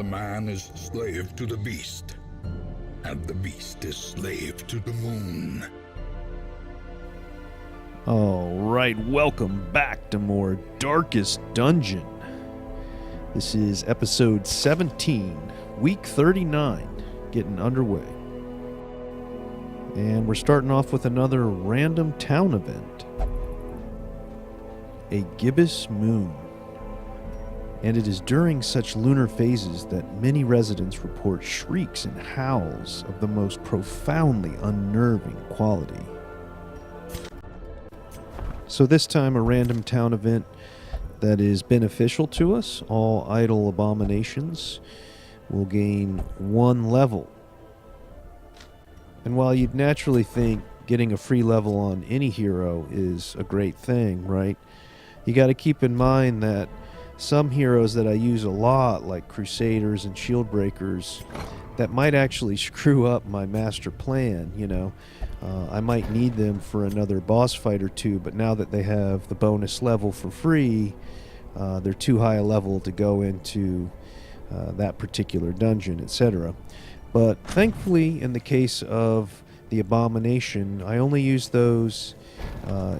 The man is slave to the beast, and the beast is slave to the moon. Alright, welcome back to more Darkest Dungeon. This is episode 17, week 39, getting underway. And we're starting off with another random town event. A gibbous moon. And it is during such lunar phases that many residents report shrieks and howls of the most profoundly unnerving quality. So this time a random town event that is beneficial to us. All idle abominations will gain 1 level. And while you'd naturally think getting a free level on any hero is a great thing, right? You got to keep in mind that some heroes that I use a lot, like Crusaders and Shield Breakers, that might actually screw up my master plan, you know. I might need them for another boss fight or two, but now that they have the bonus level for free, they're too high a level to go into that particular dungeon, etc. But thankfully, in the case of the Abomination, I only use those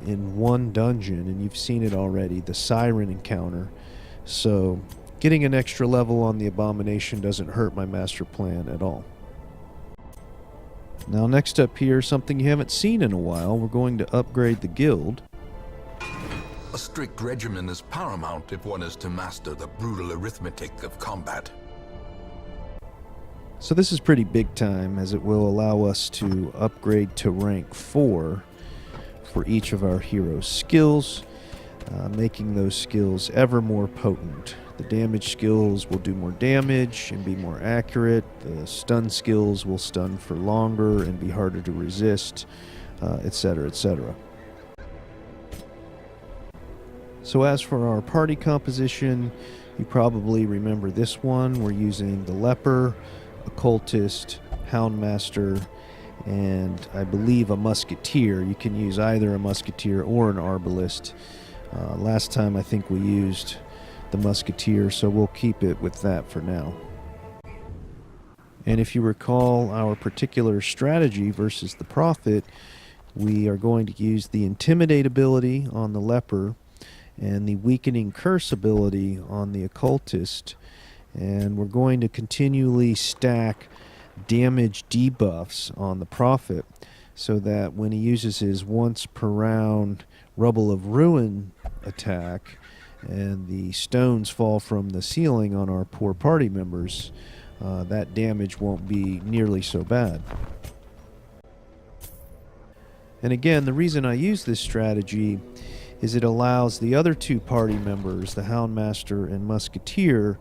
in one dungeon, and you've seen it already, the Siren encounter. So getting an extra level on the Abomination doesn't hurt my master plan at all. Now next up here, something you haven't seen in a while, we're going to upgrade the guild. A strict regimen is paramount if one is to master the brutal arithmetic of combat. So this is pretty big time, as it will allow us to upgrade to rank 4 for each of our heroes' skills, making those skills ever more potent. The damage skills will do more damage and be more accurate. The stun skills will stun for longer and be harder to resist, etc., etc. So as for our party composition, you probably remember this one. We're using the Leper, Occultist, Houndmaster, and I believe a Musketeer. You can use either a Musketeer or an Arbalist. Last time I think we used the Musketeer, so we'll keep it with that for now. And if you recall our particular strategy versus the Prophet, we are going to use the Intimidate ability on the Leper and the Weakening Curse ability on the Occultist. And we're going to continually stack damage debuffs on the Prophet so that when he uses his once per round Rubble of Ruin attack and the stones fall from the ceiling on our poor party members, that damage won't be nearly so bad. And again, the reason I use this strategy is it allows the other two party members, the Houndmaster and Musketeer,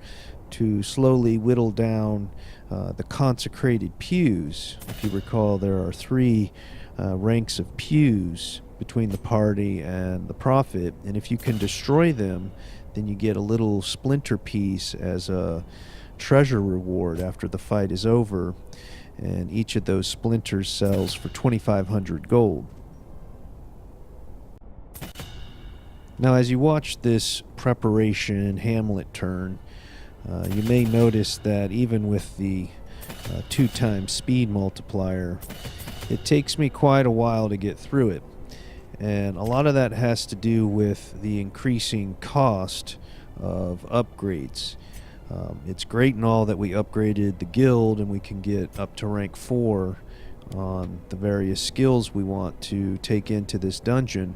to slowly whittle down the consecrated pews. If you recall, there are 3 ranks of pews between the party and the Prophet, and if you can destroy them, then you get a little splinter piece as a treasure reward after the fight is over, and each of those splinters sells for 2,500 gold. Now as you watch this preparation Hamlet turn, you may notice that even with the 2x speed multiplier, it takes me quite a while to get through it. And a lot of that has to do with the increasing cost of upgrades. It's great and all that we upgraded the guild and we can get up to rank 4 on the various skills we want to take into this dungeon,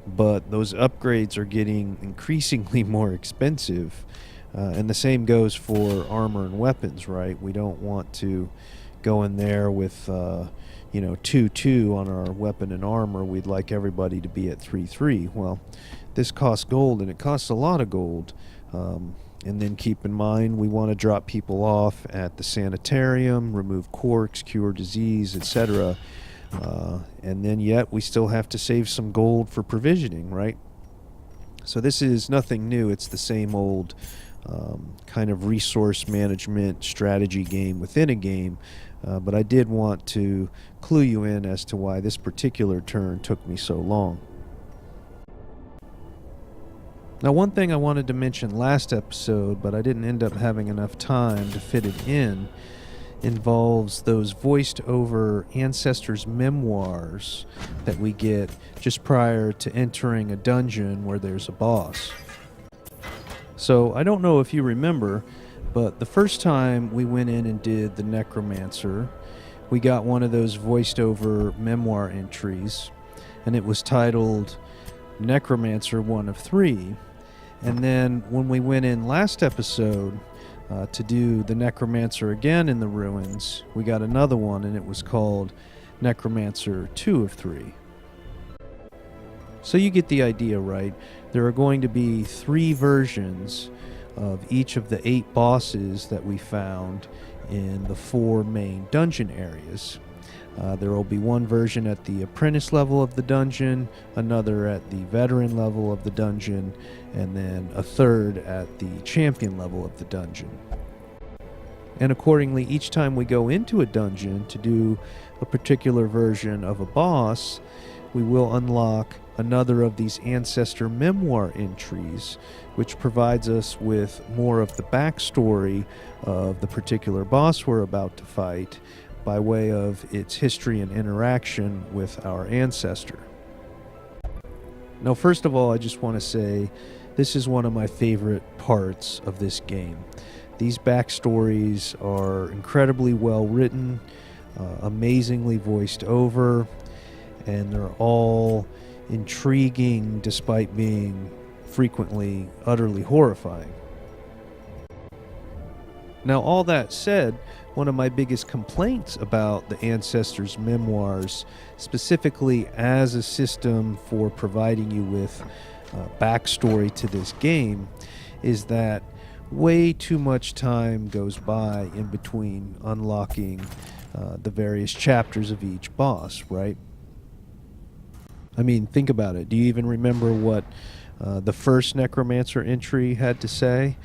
but those upgrades are getting increasingly more expensive. And the same goes for armor and weapons, right? We don't want to go in there with 2-2 on our weapon and armor. We'd like everybody to be at 3-3. Well, this costs gold, and it costs a lot of gold. And then keep in mind, we want to drop people off at the sanitarium, remove corks, cure disease, etc. And then yet we still have to save some gold for provisioning, right? So this is nothing new. It's the same old kind of resource management strategy game within a game. But I did want to clue you in as to why this particular turn took me so long. Now, one thing I wanted to mention last episode, but I didn't end up having enough time to fit it in, involves those voiced over ancestors' memoirs that we get just prior to entering a dungeon where there's a boss. So I don't know if you remember, but the first time we went in and did the Necromancer, we got one of those voiced over memoir entries, and it was titled Necromancer 1 of 3. And then when we went in last episode to do the Necromancer again in the ruins, we got another one, and it was called Necromancer 2 of 3. So you get the idea, right? There are going to be 3 versions of each of the 8 bosses that we found in the 4 main dungeon areas. There will be one version at the apprentice level of the dungeon, another at the veteran level of the dungeon, and then a third at the champion level of the dungeon. And accordingly, each time we go into a dungeon to do a particular version of a boss, we will unlock another of these ancestor memoir entries, which provides us with more of the backstory of the particular boss we're about to fight by way of its history and interaction with our ancestor. Now, first of all, I just want to say this is one of my favorite parts of this game. These backstories are incredibly well written, amazingly voiced over, and they're all intriguing despite being frequently utterly horrifying. Now, all that said, one of my biggest complaints about the Ancestors' Memoirs, specifically as a system for providing you with backstory to this game, is that way too much time goes by in between unlocking the various chapters of each boss, right? I mean, think about it. Do you even remember what the first Necromancer entry had to say?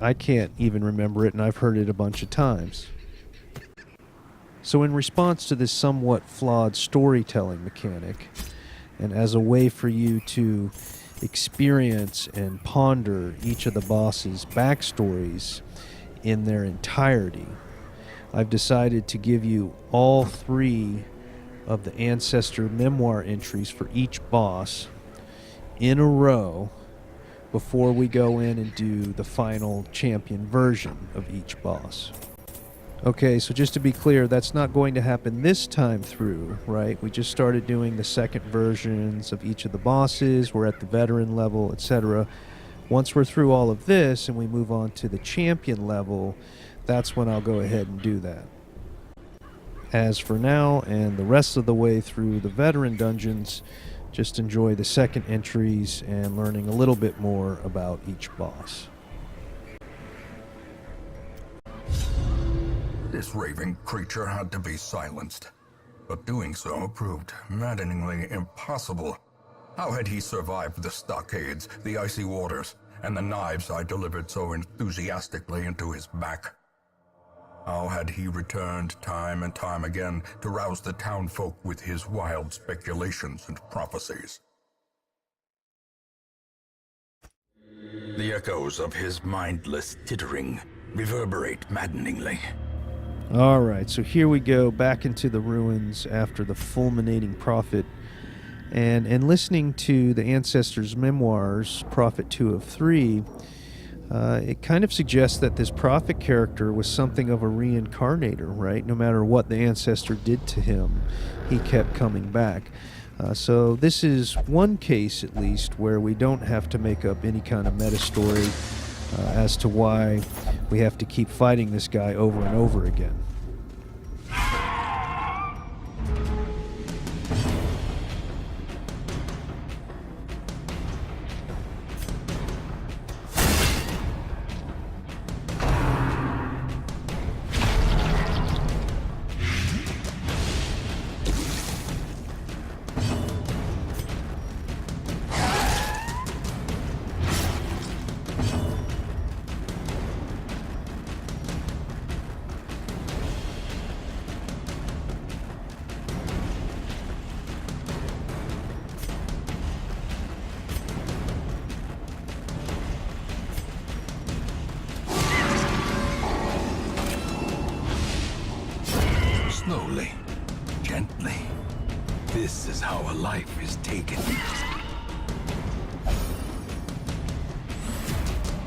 I can't even remember it, and I've heard it a bunch of times. So in response to this somewhat flawed storytelling mechanic, and as a way for you to experience and ponder each of the boss's backstories in their entirety, I've decided to give you all 3 of the ancestor memoir entries for each boss in a row before we go in and do the final champion version of each boss. Okay, so just to be clear, that's not going to happen this time through, right? We just started doing the second versions of each of the bosses. We're at the veteran level, etc. Once we're through all of this and we move on to the champion level, that's when I'll go ahead and do that. As for now, and the rest of the way through the veteran dungeons, just enjoy the second entries and learning a little bit more about each boss. This raving creature had to be silenced, but doing so proved maddeningly impossible. How had he survived the stockades, the icy waters, and the knives I delivered so enthusiastically into his back? How had he returned time and time again to rouse the townfolk with his wild speculations and prophecies? The echoes of his mindless tittering reverberate maddeningly. Alright, so here we go back into the ruins after the Fulminating Prophet. And listening to the Ancestors' Memoirs, Prophet 2 of 3, it kind of suggests that this prophet character was something of a reincarnator, right? No matter what the ancestor did to him, he kept coming back. So this is one case, at least, where we don't have to make up any kind of meta story as to why we have to keep fighting this guy over and over again. This is how a life is taken.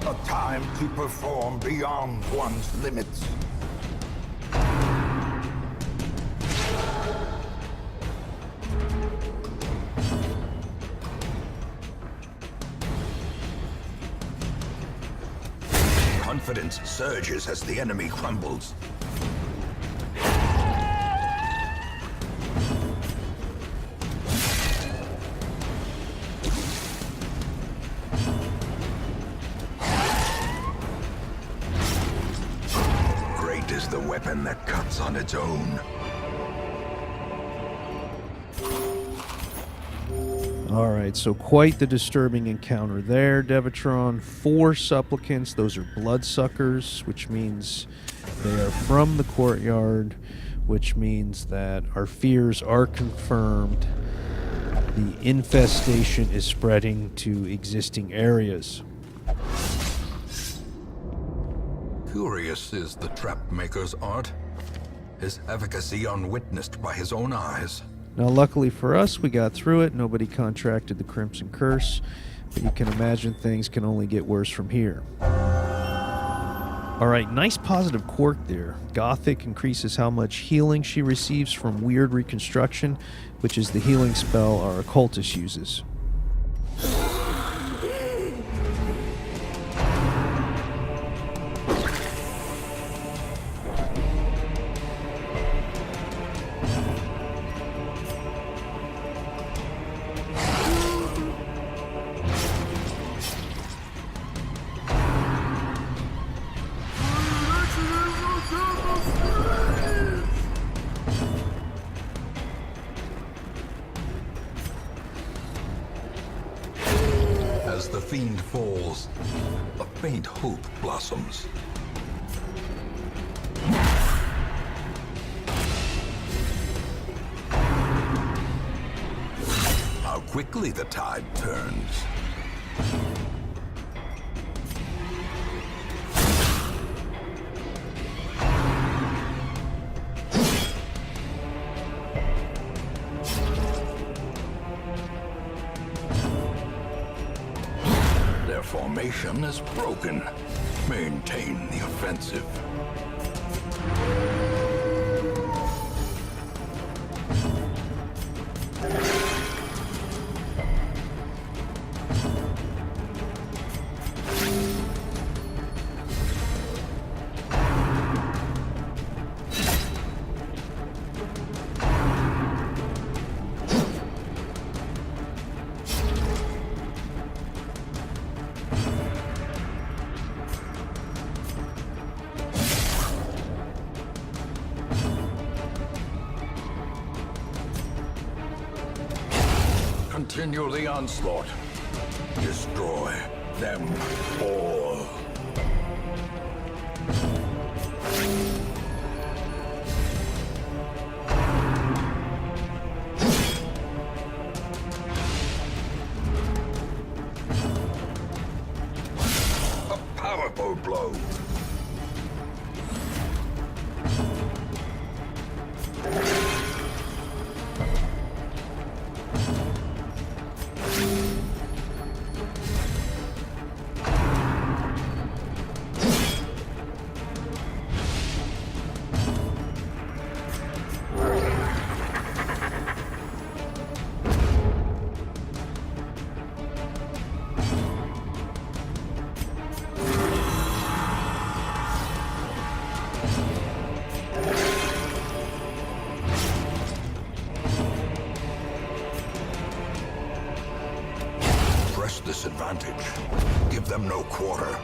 A time to perform beyond one's limits. Confidence surges as the enemy crumbles. Great is the weapon that cuts on its own. Alright, so quite the disturbing encounter there, Devatron. 4 supplicants, those are bloodsuckers, which means they are from the courtyard, which means that our fears are confirmed. The infestation is spreading to existing areas. Curious is the trap maker's art, his efficacy unwitnessed by his own eyes. Now, luckily for us, we got through it. Nobody contracted the Crimson Curse, but you can imagine things can only get worse from here. Alright, nice positive quirk there. Gothic increases how much healing she receives from Weird Reconstruction, which is the healing spell our occultist uses. As the fiend falls, a faint hope blossoms. How quickly the tide turns. Their formation is broken. Maintain the offensive. Continue the onslaught. Destroy them all. A powerful blow. Press this advantage. Give them no quarter.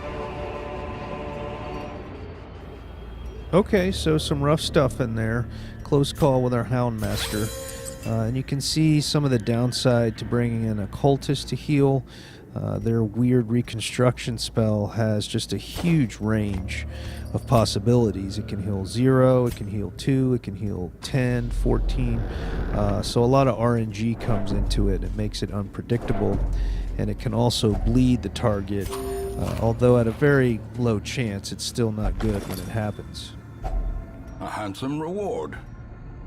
Okay, so some rough stuff in there. Close call with our Houndmaster. And you can see some of the downside to bringing in occultist to heal. Their Weird Reconstruction spell has just a huge range of possibilities. It can heal 0, it can heal 2, it can heal 10, 14. So a lot of RNG comes into it. It makes it unpredictable. And it can also bleed the target. Although at a very low chance, it's still not good when it happens. A handsome reward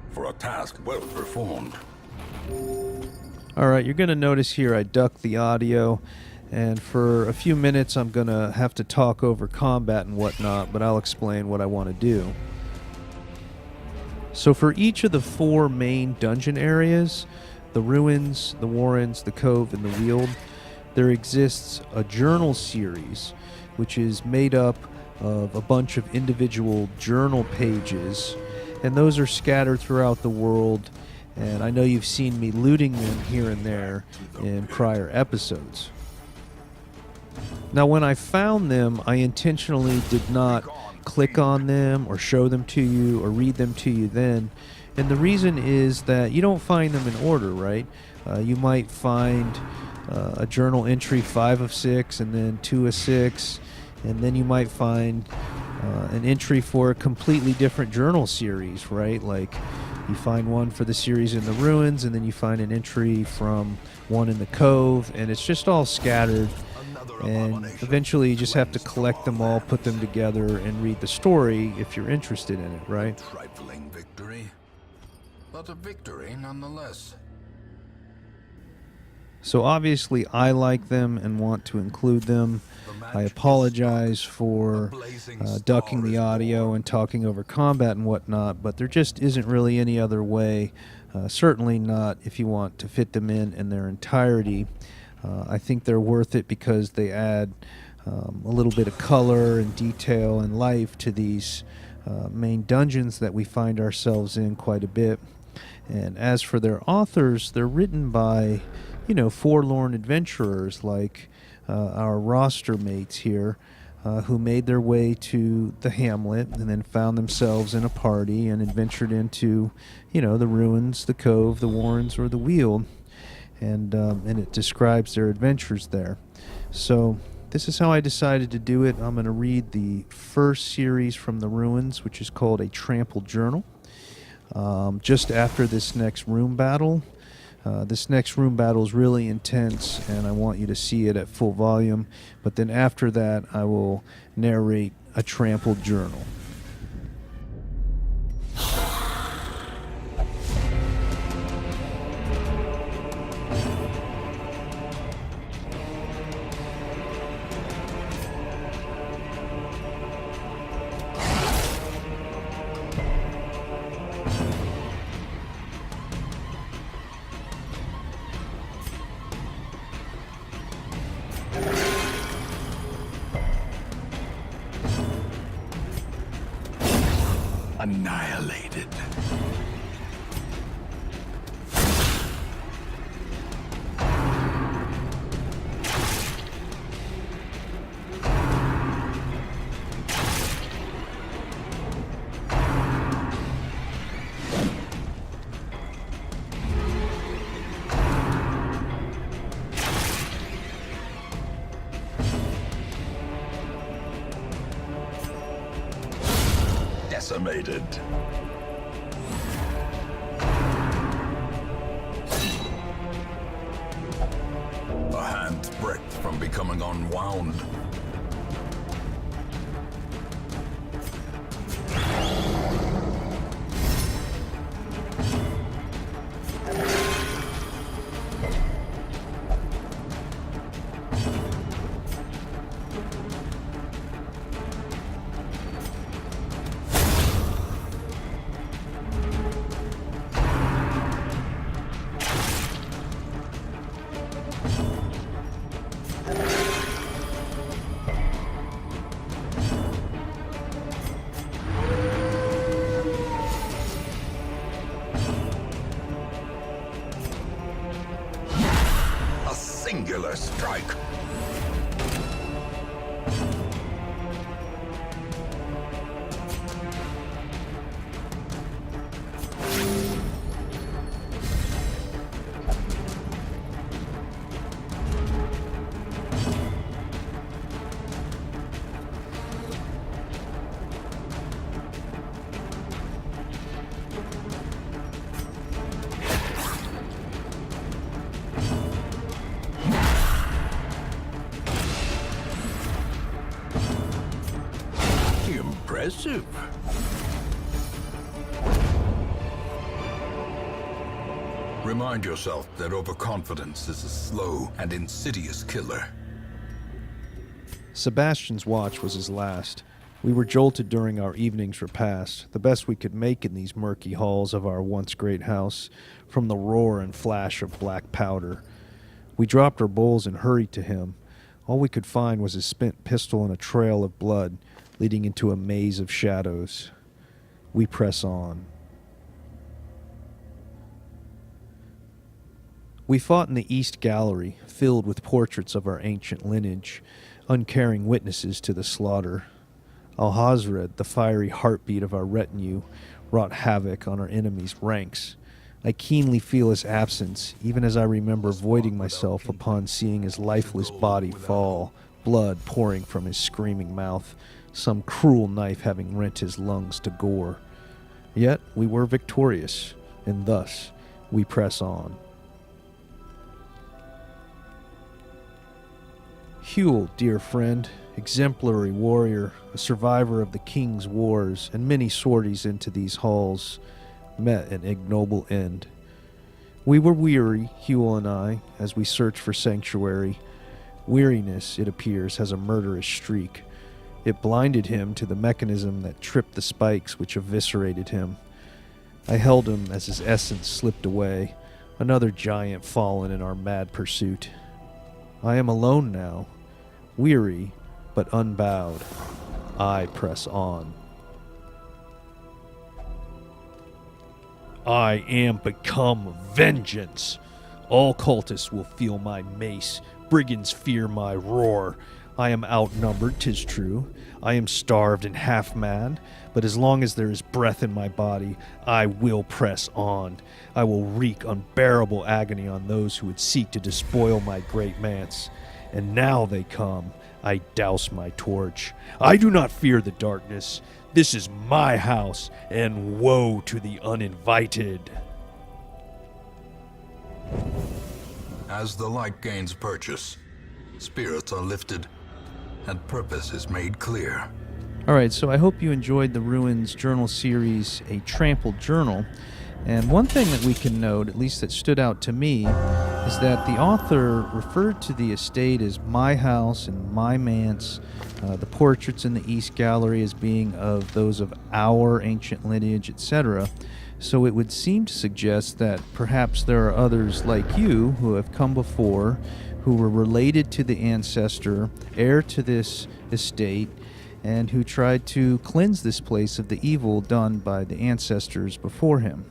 for a task well performed. All right, you're going to notice here I duck the audio, and for a few minutes I'm going to have to talk over combat and whatnot, but I'll explain what I want to do. So for each of the 4 main dungeon areas, the ruins, the warrens, the cove, and the weald, there exists a journal series, which is made up of a bunch of individual journal pages, and those are scattered throughout the world. And I know you've seen me looting them here and there in prior episodes. Now, when I found them, I intentionally did not click on them or show them to you or read them to you then. And the reason is that you don't find them in order, right? You might find a journal entry 5 of 6 and then 2 of 6. And then you might find an entry for a completely different journal series, right? Like, you find one for the series in the ruins, and then you find an entry from one in the cove, and it's just all scattered. And eventually you just have to collect them all, put them together, and read the story if you're interested in it, right? Trifling victory, but a victory nonetheless. So obviously I like them and want to include them. I apologize for ducking the audio and talking over combat and whatnot, but there just isn't really any other way, certainly not if you want to fit them in their entirety. I think they're worth it because they add a little bit of color and detail and life to these main dungeons that we find ourselves in quite a bit. And as for their authors, they're written by, forlorn adventurers like our roster mates here, who made their way to the hamlet and then found themselves in a party and adventured into, the ruins, the cove, the warrens, or the weald, and it describes their adventures there. So this is how I decided to do it. I'm going to read the first series from the ruins, which is called a Trampled Journal. Just after this next room battle. This next room battle is really intense, and I want you to see it at full volume. But then after that, I will narrate a Trampled Journal. Annihilated. Decimated. A hand's breadth from becoming unwound. Singular strike. Remind yourself that overconfidence is a slow and insidious killer. Sebastian's watch was his last. We were jolted during our evening's repast, the best we could make in these murky halls of our once great house, from the roar and flash of black powder. We dropped our bowls and hurried to him. All we could find was his spent pistol and a trail of blood, leading into a maze of shadows. We press on. We fought in the East Gallery, filled with portraits of our ancient lineage, uncaring witnesses to the slaughter. Alhazred, the fiery heartbeat of our retinue, wrought havoc on our enemies' ranks. I keenly feel his absence, even as I remember voiding myself upon seeing his lifeless body fall, blood pouring from his screaming mouth, some cruel knife having rent his lungs to gore. Yet we were victorious, and thus we press on. Huel, dear friend, exemplary warrior, a survivor of the king's wars and many sorties into these halls, met an ignoble end. We were weary, Huel and I, as we searched for sanctuary. Weariness, it appears, has a murderous streak. It blinded him to the mechanism that tripped the spikes which eviscerated him. I held him as his essence slipped away, another giant fallen in our mad pursuit. I am alone now, weary but unbowed. I press on. I am become vengeance. All cultists will feel my mace. Brigands fear my roar. I am outnumbered, 'tis true. I am starved and half mad, but as long as there is breath in my body, I will press on. I will wreak unbearable agony on those who would seek to despoil my great manse. And now they come. I douse my torch. I do not fear the darkness. This is my house, and woe to the uninvited. As the light gains purchase, spirits are lifted, and purpose is made clear. Alright, so I hope you enjoyed the Ruins Journal series, A Trampled Journal. And one thing that we can note, at least that stood out to me, is that the author referred to the estate as my house and my manse, the portraits in the East Gallery as being of those of our ancient lineage, etc. So it would seem to suggest that perhaps there are others like you who have come before, who were related to the ancestor, heir to this estate, and who tried to cleanse this place of the evil done by the ancestors before him.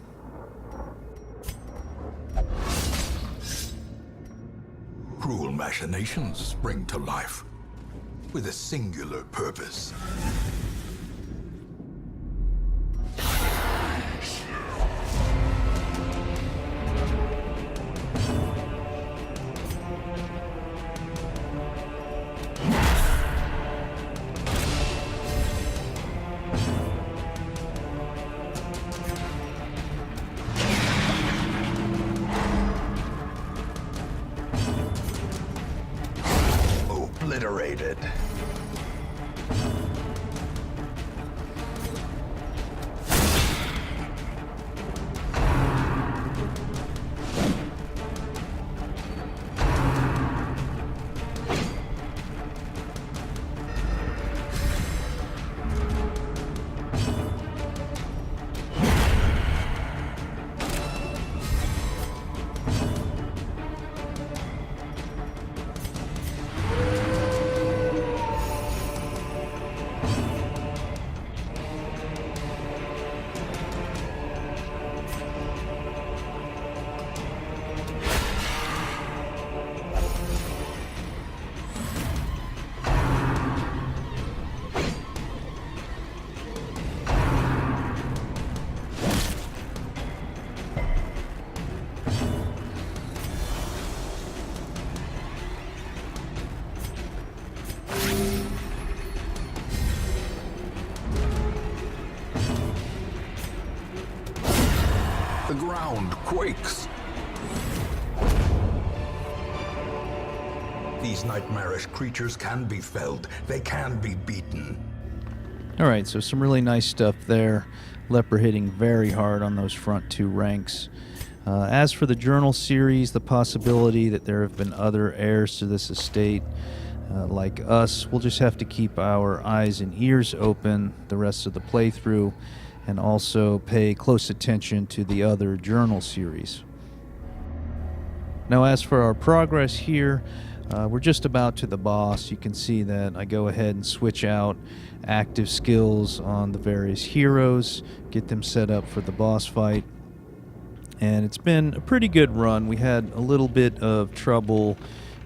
Cruel machinations spring to life with a singular purpose. Obliterated. The ground quakes. These nightmarish creatures can be felled. They can be beaten. Alright, so some really nice stuff there. Leper hitting very hard on those front two ranks. As for the journal series, the possibility that there have been other heirs to this estate like us, we'll just have to keep our eyes and ears open the rest of the playthrough, and also pay close attention to the other journal series. Now, as for our progress here, we're just about to the boss. You can see that I go ahead and switch out active skills on the various heroes, get them set up for the boss fight. And it's been a pretty good run. We had a little bit of trouble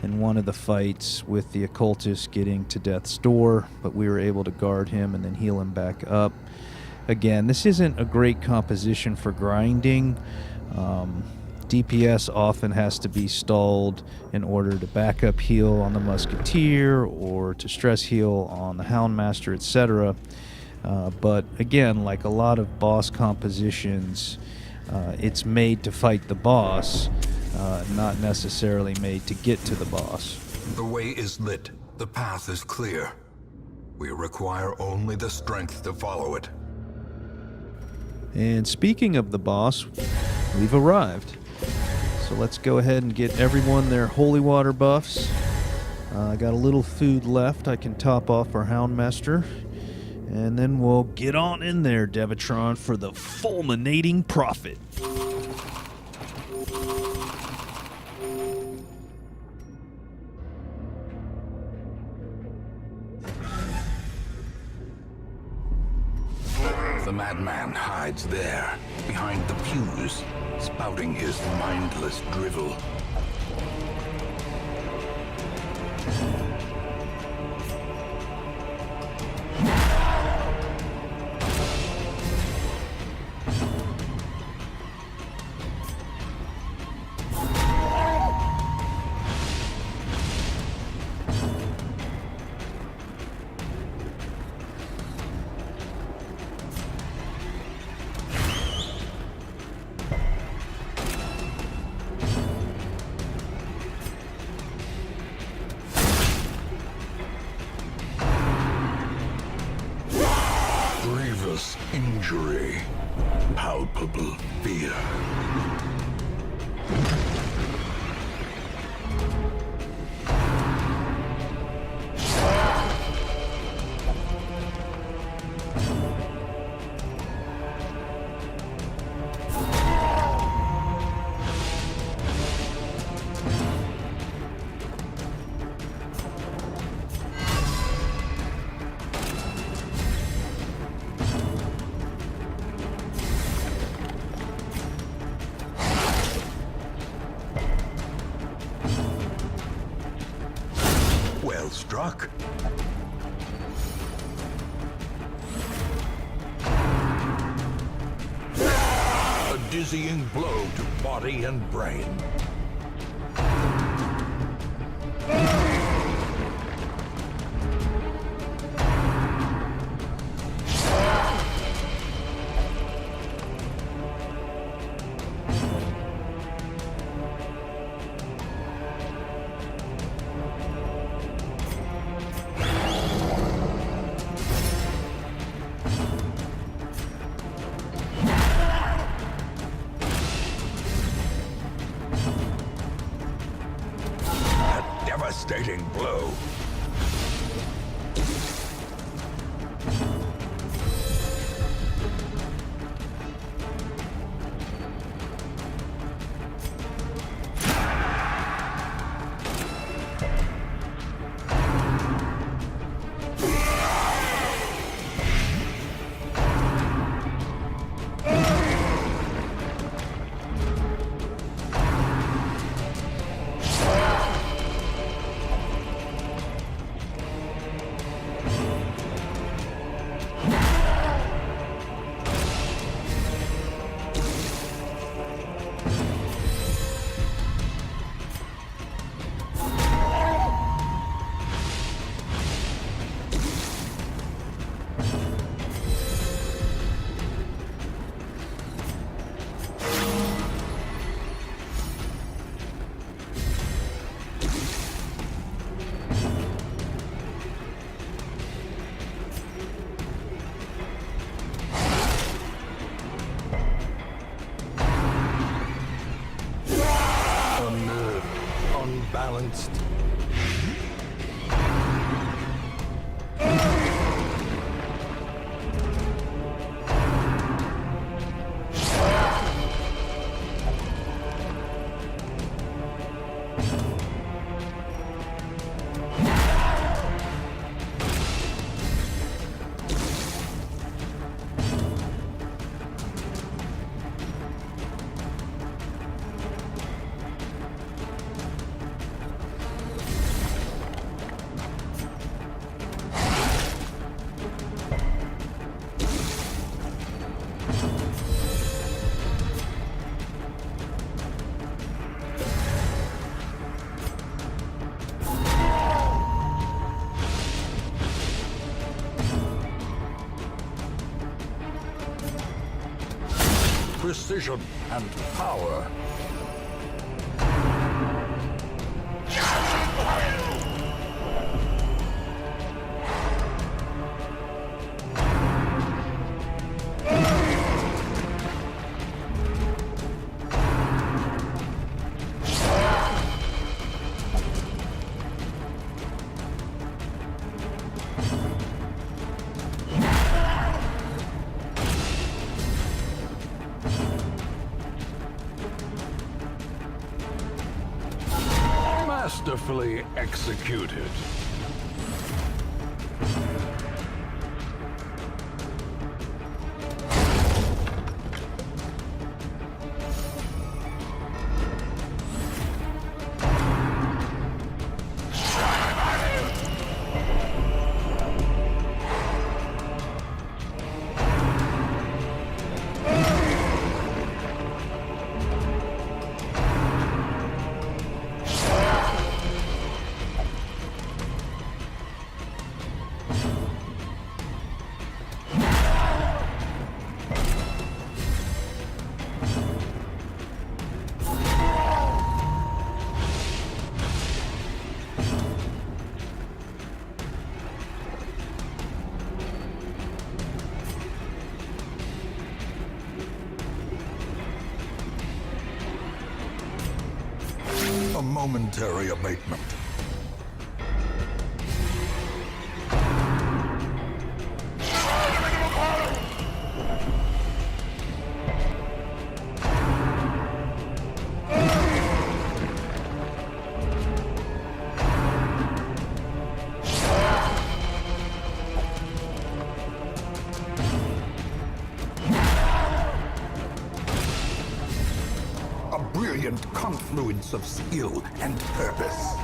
in one of the fights with the occultist getting to death's door, but we were able to guard him and then heal him back up. Again, this isn't a great composition for grinding. DPS often has to be stalled in order to back up heal on the Musketeer or to stress heal on the Houndmaster, etc. But again, like a lot of boss compositions, it's made to fight the boss, not necessarily made to get to the boss. The way is lit. The path is clear. We require only the strength to follow it. And speaking of the boss, we've arrived. So let's go ahead and get everyone their holy water buffs. I got a little food left. I can top off our Houndmaster. And then we'll get on in there, Devatron, for the Fulminating Prophet. The madman hides there, behind the pews, spouting his mindless drivel. Grievous injury, palpable fear. Well struck. A dizzying blow to body and brain. Devastating blow. balanced. Precision and power. Masterfully executed. A momentary abatement. A brilliant confluence of skill and purpose.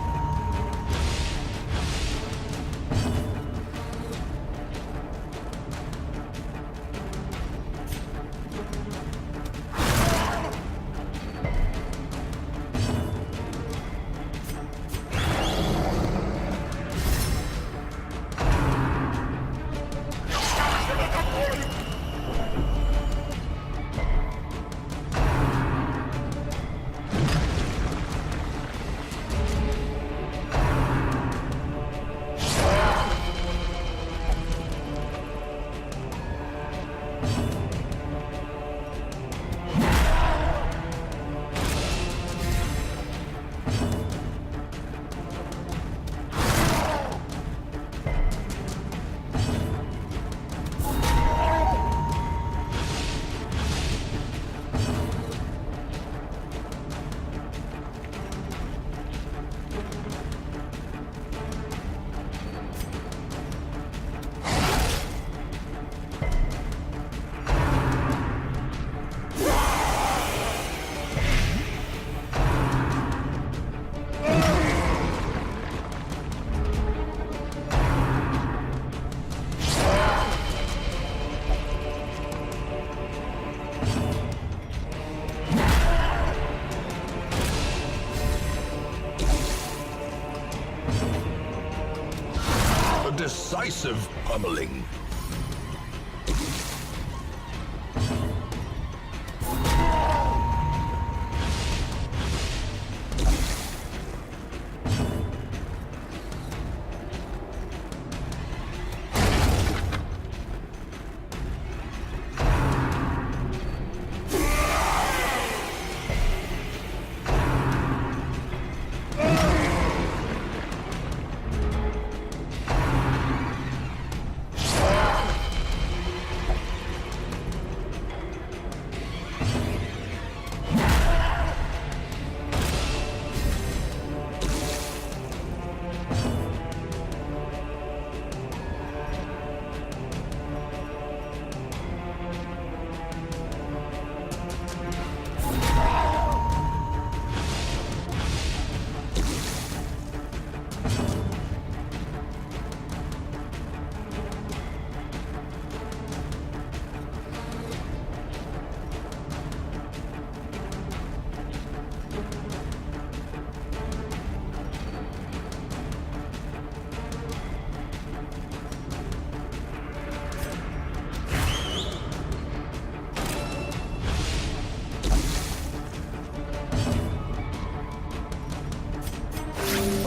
Decisive pummeling.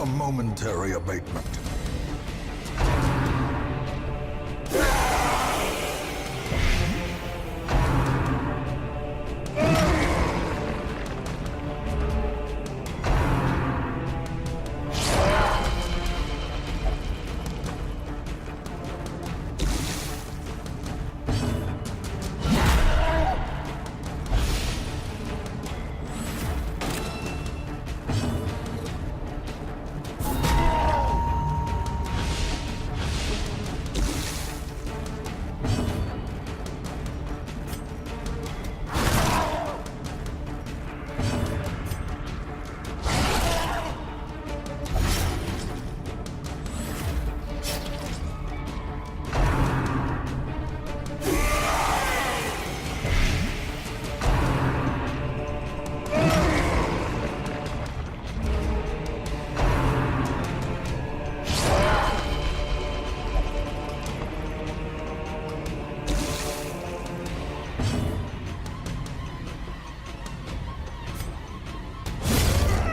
A momentary abatement.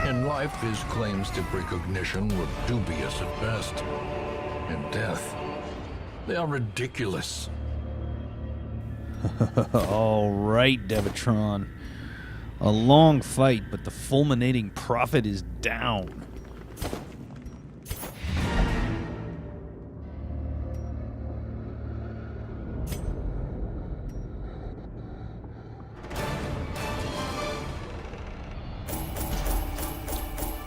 In life, his claims to recognition were dubious at best. In death, they are ridiculous. All right, Devatron. A long fight, but the Fulminating Prophet is down.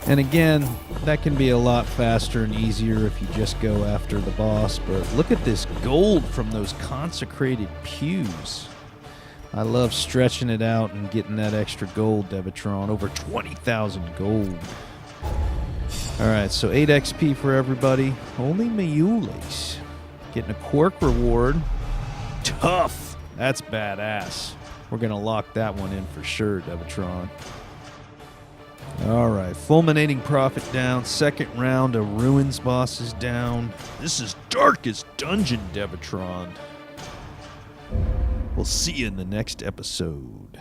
And again, that can be a lot faster and easier if you just go after the boss, but look at this gold from those consecrated pews. I love stretching it out and getting that extra gold, Devatron. Over 20,000 gold. Alright, so 8 XP for everybody. Only Mayules. Getting a quirk reward. Tough! That's badass. We're going to lock that one in for sure, Devatron. Alright, Fulminating Prophet down. second round of Ruins bosses down. This is Darkest Dungeon, Devatron. We'll see you in the next episode.